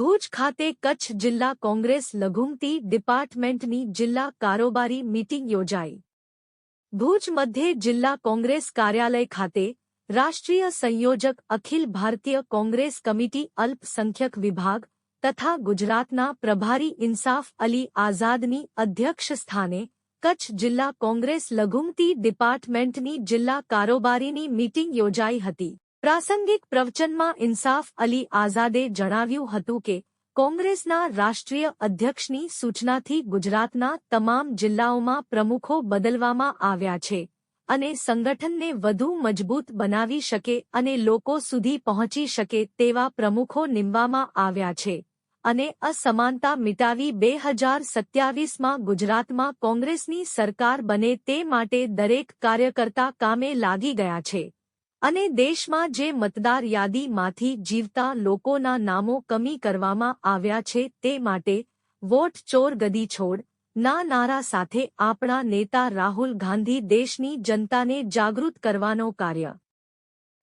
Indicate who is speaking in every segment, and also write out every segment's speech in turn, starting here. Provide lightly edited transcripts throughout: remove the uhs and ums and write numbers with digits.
Speaker 1: ભુજ ખાતે કચ્છ જિલ્લા કોંગ્રેસ લઘુમતી ડિપાર્ટમેન્ટની જિલ્લા કારોબારી મીટિંગ યોજાઈ। ભુજ મધ્યે જિલ્લા કોંગ્રેસ કાર્યાલય ખાતે રાષ્ટ્રીય સંયોજક અખિલ ભારતીય કોંગ્રેસ કમિટી અલ્પસંખ્યક વિભાગ તથા ગુજરાતના પ્રભારી ઇન્સાફ અલી આઝાદની અધ્યક્ષ સ્થાને કચ્છ જિલ્લા કોંગ્રેસ લઘુમતી ડિપાર્ટમેન્ટની જિલ્લા કારોબારીની મીટિંગ યોજાઈ હતી। પ્રાસંગિક પ્રવચનમાં ઇન્સાફ અલી આઝાદે જણાવ્યું હતું કે કોંગ્રેસના રાષ્ટ્રીય અધ્યક્ષની સૂચનાથી ગુજરાતના તમામ જિલ્લાઓમાં પ્રમુખો બદલવામાં આવ્યા છે અને સંગઠનને વધુ મજબૂત બનાવી શકે અને લોકો સુધી પહોંચી શકે તેવા પ્રમુખો નીમવામાં આવ્યા છે અને અસમાનતા મિટાવી 2027માં ગુજરાતમાં કોંગ્રેસની સરકાર બને તે માટે દરેક કાર્યકર્તા કામે લાગી ગયા છે અને દેશમાં જે મતદાર યાદીમાંથી જીવતા લોકોના નામો કમી કરવામાં આવ્યા છે તે માટે વોટ ચોર ગદી છોડ ના નારા સાથે આપણા નેતા રાહુલ ગાંધી દેશની જનતાને જાગૃત કરવાનો કાર્ય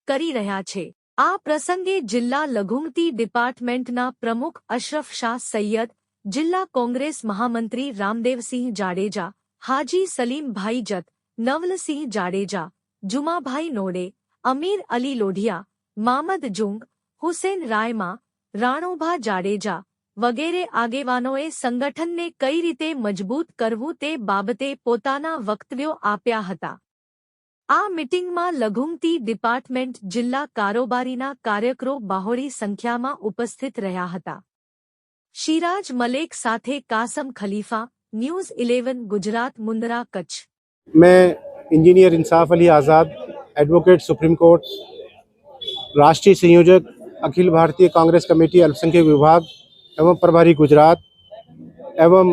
Speaker 1: કરી રહ્યા છે। આ પ્રસંગે જિલ્લા લઘુમતી ડિપાર્ટમેન્ટના પ્રમુખ અશરફ શાહ સૈયદ, જિલ્લા કોંગ્રેસ મહામંત્રી રામદેવસિંહ જાડેજા, હાજી સલીમભાઈ જત, નવલસિંહ જાડેજા, જુમાભાઈ નોડે, અમીર અલી લોઢિયા, મામદ જુંગ, હુસેન રાયમા, રાણોભા જાડેજા વગેરે આગેવાનોએ સંગઠનને કઈ રીતે મજબૂત કરવું તે બાબતે પોતાના વક્તવ્યો આપ્યા હતા। આ મીટિંગમાં લઘુમતી ડિપાર્ટમેન્ટ જિલ્લા કારોબારીના કાર્યકરો બહોળી સંખ્યામાં ઉપસ્થિત રહ્યા હતા। શિરાજ મલેક સાથે કાસમ ખલીફા, ન્યૂઝ 11 ગુજરાત, મુન્દ્રા, કચ્છ।
Speaker 2: मैं इंजीनियर इंसाफ अली आज़ाद, एडवोकेट सुप्रीम कोर्ट, राष्ट्रीय संयोजक अखिल भारतीय कांग्रेस कमेटी अल्पसंख्यक विभाग एवं प्रभारी गुजरात एवं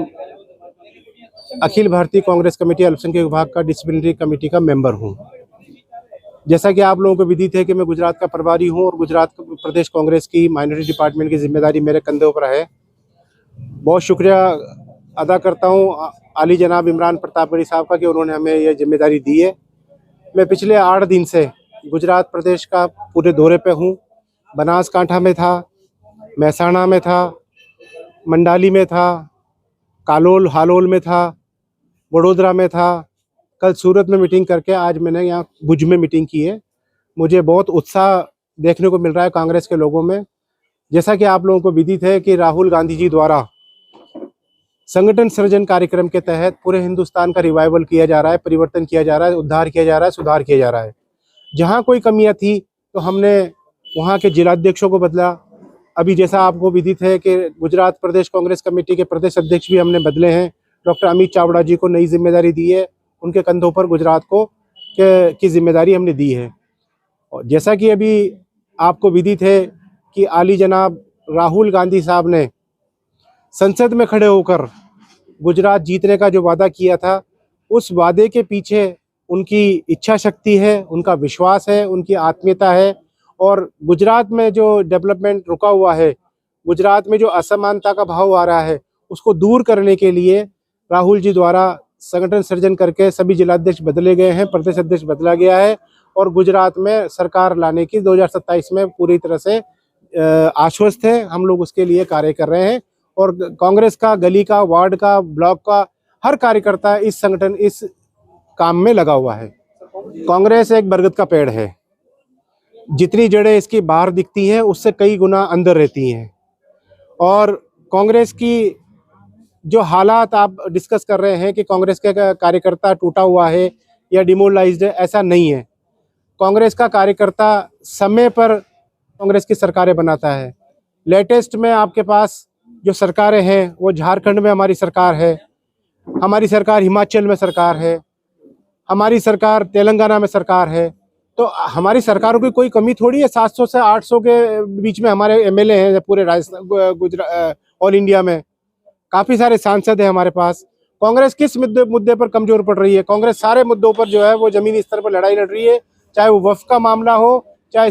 Speaker 2: अखिल भारतीय कांग्रेस कमेटी अल्पसंख्यक विभाग का डिसिप्लिनरी कमेटी का मेंबर हूं। जैसा कि आप लोगों को विदित है कि मैं गुजरात का प्रभारी हूं और गुजरात प्रदेश कांग्रेस की माइनॉरिटी डिपार्टमेंट की जिम्मेदारी मेरे कंधों पर है। बहुत शुक्रिया अदा करता हूं आली जनाब इमरान प्रतापगढ़ी साहब का कि उन्होंने हमें यह जिम्मेदारी दी है। मैं पिछले 8 दिन से गुजरात प्रदेश का पूरे दौरे पे हूँ। बनासकांठा में था, महसाणा में था, मंडाली में था, कालोल हालोल में था, वडोदरा में था, कल सूरत में मीटिंग करके आज मैंने यहाँ भुज में मीटिंग की है। मुझे बहुत उत्साह देखने को मिल रहा है कांग्रेस के लोगों में। जैसा कि आप लोगों को विदित है कि राहुल गांधी जी द्वारा संगठन सृजन कार्यक्रम के तहत पूरे हिंदुस्तान का रिवाइवल किया जा रहा है, परिवर्तन किया जा रहा है, उद्धार किया जा रहा है, सुधार किया जा रहा है। जहाँ कोई कमियां थी तो हमने वहाँ के जिलाध्यक्षों को बदला। अभी जैसा आपको विदित है कि गुजरात प्रदेश कांग्रेस कमेटी के प्रदेश अध्यक्ष भी हमने बदले हैं। डॉक्टर अमित चावड़ा जी को नई जिम्मेदारी दी है, उनके कंधों पर गुजरात को की जिम्मेदारी हमने दी है। और जैसा कि अभी आपको विदित है कि आली जनाब राहुल गांधी साहब ने संसद में खड़े होकर गुजरात जीतने का जो वादा किया था, उस वादे के पीछे उनकी इच्छा शक्ति है, उनका विश्वास है, उनकी आत्मीयता है। और गुजरात में जो डेवलपमेंट रुका हुआ है, गुजरात में जो असमानता का भाव आ रहा है, उसको दूर करने के लिए राहुल जी द्वारा संगठन सृजन करके सभी जिलाध्यक्ष बदले गए हैं, प्रदेश अध्यक्ष बदला गया है और गुजरात में सरकार लाने की 2027 में पूरी तरह से आश्वस्त है। हम लोग उसके लिए कार्य कर रहे हैं और कांग्रेस का गली का, वार्ड का, ब्लॉक का हर कार्यकर्ता इस संगठन, इस काम में लगा हुआ है। कांग्रेस एक बरगद का पेड़ है, जितनी जड़ें इसकी बाहर दिखती हैं उससे कई गुना अंदर रहती हैं। और कांग्रेस की जो हालात आप डिस्कस कर रहे हैं कि कांग्रेस का कार्यकर्ता टूटा हुआ है या डिमोरलाइज्ड है, ऐसा नहीं है। कांग्रेस का कार्यकर्ता समय पर कांग्रेस की सरकारें बनाता है। लेटेस्ट में आपके पास जो सरकारें हैं वो झारखंड में हमारी सरकार है, हमारी सरकार हिमाचल में सरकार है, हमारी सरकार तेलंगाना में सरकार है। तो हमारी सरकारों की कोई कमी थोड़ी है। 700 से 800 के बीच में हमारे एमएलए हैं पूरे राजस्थान, गुजरात, ऑल इंडिया में काफ़ी सारे सांसद हैं हमारे पास। कांग्रेस किस मुद्दे पर कमजोर पड़ रही है? कांग्रेस सारे मुद्दों पर जो है वो जमीनी स्तर पर लड़ाई लड़ रही है, चाहे वो वक्फ का मामला हो, चाहे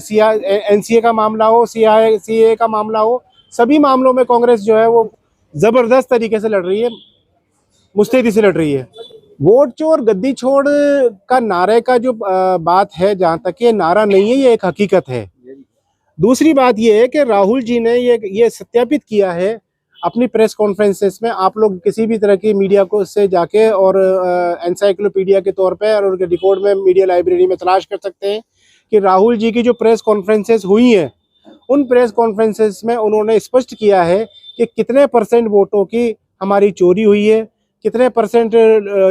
Speaker 2: एनसीए का मामला हो, सीए का मामला हो। सभी मामलों में कांग्रेस जो है वो जबरदस्त तरीके से लड़ रही है, मुस्तैदी से लड़ रही है। वोट चोर गद्दी छोड़ का नारे का जो बात है, जहाँ तक ये नारा नहीं है, ये एक हकीकत है। दूसरी बात ये है कि राहुल जी ने ये सत्यापित किया है अपनी प्रेस कॉन्फ्रेंसेस में। आप लोग किसी भी तरह की मीडिया को से जाके और एनसाइक्लोपीडिया के तौर पे और उनके रिकॉर्ड में मीडिया लाइब्रेरी में तलाश कर सकते हैं कि राहुल जी की जो प्रेस कॉन्फ्रेंसेस हुई हैं उन प्रेस कॉन्फ्रेंसेस में उन्होंने स्पष्ट किया है कि कितने % वोटों की हमारी चोरी हुई है, कितने %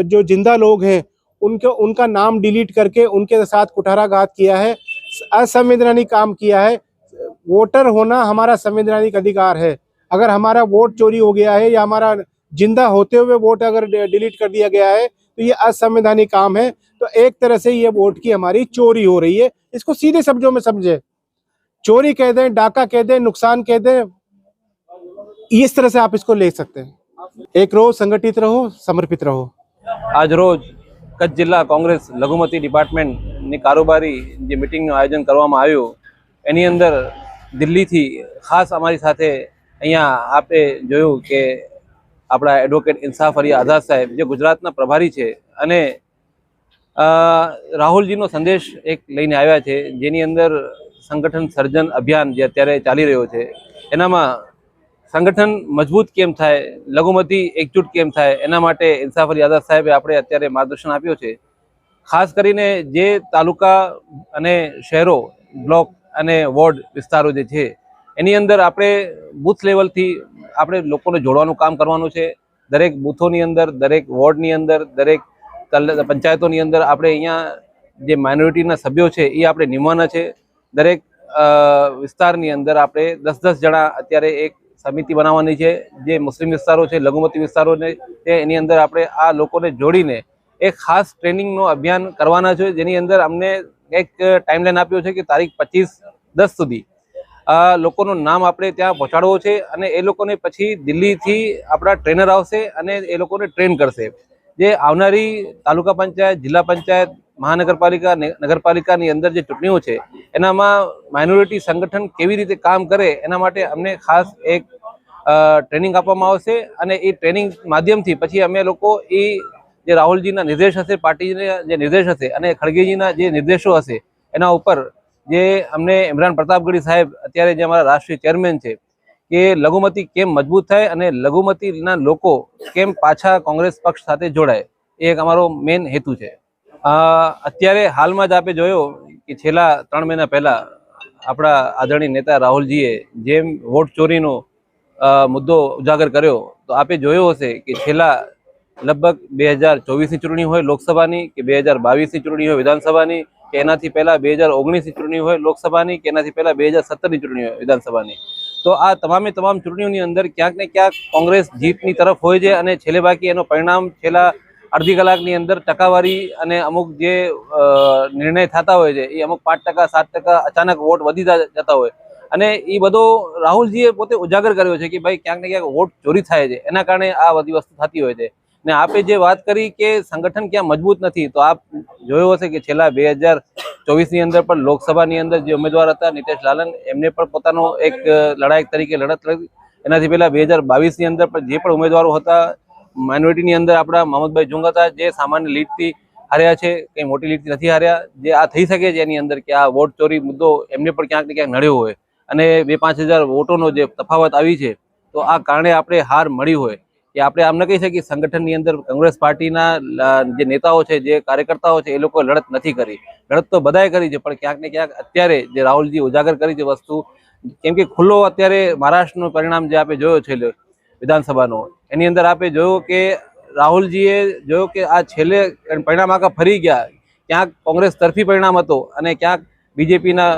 Speaker 2: जो जिंदा लोग हैं उनका नाम डिलीट करके उनके साथ कुठाराघात किया है, असंवैधानिक काम किया है। वोटर होना हमारा संवैधानिक अधिकार है। अगर हमारा वोट चोरी हो गया है या हमारा जिंदा होते हुए वोट अगर डिलीट कर दिया गया है तो ये असंवैधानिक काम है। तो एक तरह से ये वोट की हमारी चोरी हो रही है। इसको सीधे शब्दों में समझे, चोरी कह दें, डाका कह दें, नुकसान कह दें, इस तरह से आप इसको ले सकते हैं। एक रोज संगठित रहो, समर्पित रहो।
Speaker 3: आज रोज कच्छ जिल्ला कांग्रेस लघुमती डिपार्टमेंटની કારોબારી જે મીટિંગનું આયોજન કરવામાં આવ્યું એની અંદર દિલ્હીથી ખાસ અમારી સાથે અહીંયા આપે જોયું કે આપણા એડવોકેટ ઇન્સાફ અલી આઝાદ સાહેબ જે ગુજરાતના પ્રભારી છે અને રાહુલજીનો સંદેશ એક લઈને આવ્યા છે જેની અંદર સંગઠન સર્જન અભિયાન જે અત્યારે ચાલી રહ્યો છે એનામાં संगठन मजबूत केम थाय, लघुमती एकजूट केम थाय एना माटे इंसाफ अली आज़ाद साहेबे आपणे अत्यारे मार्गदर्शन आप्युं छे। खास करीने जे तालुका अने शहरों, ब्लॉक अने वोर्ड विस्तारों जे छे एनी अंदर आपणे बूथ लेवलथी आपणे लोकोने जोड़वानुं काम करवानुं छे। दरेक बूथोनी अंदर, दरेक वोर्डनी अंदर, दरेक पंचायतोनी अंदर आपणे अहींया जे माइनोरिटीना सभ्यो छे ए आपणे निमवाना छे। दरेक विस्तारनी अंदर आपणे 10-10 जणा अत्यारे एक समिति बनावવાની છે જે મુસ્લિમ વિસ્તારો છે, લઘુમતી વિસ્તારોને એની અંદર આપણે આ લોકોને જોડીને એક ખાસ ટ્રેનિંગનો અભિયાન કરવાના છે જેની અંદર અમને એક ટાઈમલાઈન આપ્યો છે કે તારીખ 25/10 સુધી આ લોકોનું નામ આપણે ત્યાં પહોંચાડવો છે અને એ લોકોને પછી દિલ્હીથી આપણા ટ્રેનર આવશે અને એ લોકોને ટ્રેન કરશે। જે આવનારી તાલુકા પંચાયત, જિલ્લા પંચાયત, મહાનગરપાલિકા, નગરપાલિકાની અંદર જે ચૂંટણીઓ છે એનામાં માઇનોરિટી સંગઠન કેવી રીતે કામ કરે એના માટે અમને ખાસ એક ટ્રેનિંગ આપવામાં આવશે અને એ ટ્રેનિંગ માધ્યમથી પછી અમે લોકો એ જે રાહુલજીના નિર્દેશ હશે, પાર્ટીના જે નિર્દેશ હશે અને ખડગેજીના જે નિર્દેશો હશે એના ઉપર જે અમને ઇમરાન પ્રતાપગઢી સાહેબ અત્યારે જે અમારા રાષ્ટ્રીય ચેરમેન છે કે લઘુમતી કેમ મજબૂત થાય અને લઘુમતીના લોકો કેમ પાછા કોંગ્રેસ પક્ષ સાથે જોડાય એ એક અમારો મેઇન હેતુ છે। અત્યારે હાલમાં જ આપે જોયો કે છેલ્લા 3 મહિના પહેલા આપણા આદરણીય નેતા રાહુલજીએ જેમ વોટ ચોરીનો મુદ્દો ઉજાગર કર્યો તો આપે જોયો હશે કે છેલ્લા લગભગ 2024ની ચૂંટણી હોય લોકસભાની કે 2022ની ચૂંટણી હોય વિધાનસભાની કે એનાથી પહેલા 2019ની ચૂંટણી હોય લોકસભાની કે એનાથી પહેલા 2017ની ચૂંટણી હોય વિધાનસભાની, તો આ તમામ ચૂંટણીઓની અંદર ક્યાંક ને ક્યાંક કોંગ્રેસ જીતની તરફ હોય છે અને છેલ્લે બાકી એનો પરિણામ છેલ્લા અડધી કલાકની અંદર ટકાવારી અને અમુક જે નિર્ણય થતા હોય છે એ અમુક 5%, 7% અચાનક વોટ વધી જતા હોય અને એ બધો રાહુલજીએ પોતે ઉજાગર કર્યો છે કે ભાઈ ક્યાંક ને ક્યાંક વોટ ચોરી થાય છે એના કારણે આ બધી વસ્તુ થતી હોય છે। ને આપે જે વાત કરી કે સંગઠન ક્યાં મજબૂત નથી, તો આપ જોયું હશે કે છેલ્લા 2024ની અંદર પણ લોકસભાની અંદર જે ઉમેદવાર હતા નીતેશ લાલન એમને પણ પોતાનો એક લડાયક તરીકે લડત લડી। એનાથી પહેલા 2022ની અંદર પણ જે પણ ઉમેદવારો હતા માઇનોરિટીની અંદર આપણા મોહમ્મદભાઈ જુંગ હતા જે સામાન્ય લીડથી હાર્યા છે, કંઈ મોટી લીડથી નથી હાર્યા। જે આ થઈ શકે છે એની અંદર કે આ વોટ ચોરી મુદ્દો એમને પણ ક્યાંક ને ક્યાંક નડ્યો હોય અને 2-5 હજાર વોટોનો જે તફાવત આવી છે તો આ કારણે આપણે હાર મળી હોય કે આપણે આમ ન કહી શકીએ સંગઠનની અંદર કોંગ્રેસ પાર્ટીના જે નેતાઓ છે, જે કાર્યકર્તાઓ છે એ લોકો લડત નથી કરી। લડત તો બધાએ કરી છે પણ ક્યાંક ને ક્યાંક અત્યારે જે રાહુલજી ઉજાગર કરી છે વસ્તુ, કેમ કે ખુલ્લો અત્યારે મહારાષ્ટ્રનું પરિણામ જે આપણે જોયો છે વિધાનસભાનો એની અંદર આપણે જોયું કે રાહુલજીએ જોયું કે આ છેલ્લે પરિણામ આખા ફરી ગયા, ક્યાંક કોંગ્રેસ તરફી પરિણામ હતો અને ક્યાંક બીજેપીના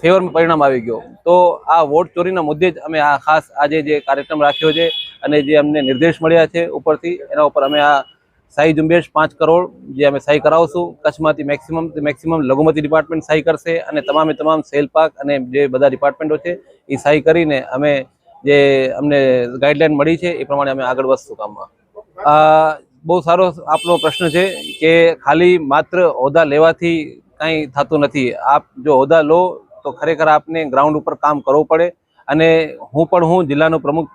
Speaker 3: ફેવરમાં પરિણામ આવી ગયો। તો આ વોટ ચોરીના મુદ્દે જ અમે આ ખાસ આજે જે કાર્યક્રમ રાખ્યો છે અને જે અમને નિર્દેશ મળ્યા છે ઉપરથી એના ઉપર અમે આ સહી ઝુંબેશ 5 કરોડ જે અમે સહી કરાવશું કચ્છમાંથી મેક્સિમમ લઘુમતી ડિપાર્ટમેન્ટ સહી કરશે અને તમામ સેલ પાક અને જે બધા ડિપાર્ટમેન્ટો છે એ સહી કરીને અમે જે અમને ગાઈડલાઈન મળી છે એ પ્રમાણે અમે આગળ વધશું કામમાં। બહુ સારો આપનો પ્રશ્ન છે કે ખાલી માત્ર હોદ્દા લેવાથી કંઈ થતું નથી। આપ જો હોદ્દા લો તો ખરેખર આપને ગ્રાઉન્ડ ઉપર કામ કરવું પડે અને હું જિલ્લાનો પ્રમુખ,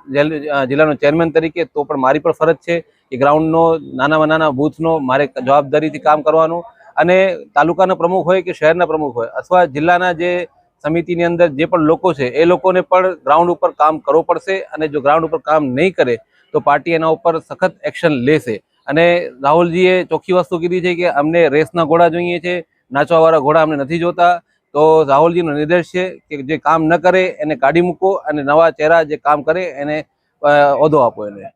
Speaker 3: જિલ્લાનો ચેરમેન તરીકે તો પણ મારી પણ ફરજ છે કે ગ્રાઉન્ડનો નાનામાં નાના બૂથનો મારે જવાબદારીથી કામ કરવાનું અને તાલુકાના પ્રમુખ હોય કે શહેરના પ્રમુખ હોય અથવા જિલ્લાના જે સમિતિની અંદર જે પણ લોકો છે એ લોકોને પણ ગ્રાઉન્ડ ઉપર કામ કરવું પડશે, અને જો ગ્રાઉન્ડ ઉપર કામ નહીં કરે તો પાર્ટી એના ઉપર સખત એક્શન લેશે. અને રાહુલજીએ ચોખ્ખી વસ્તુ કીધી છે કે અમને રેસના ઘોડા જોઈએ છે, નાચવાવાળા ઘોડા અમને નથી જોતા. તો રાહુલજીનો નિર્દેશ છે કે જે કામ ન કરે એને કાઢી મૂકો અને નવા ચહેરા જે કામ કરે એને હોદ્દો આપો એને.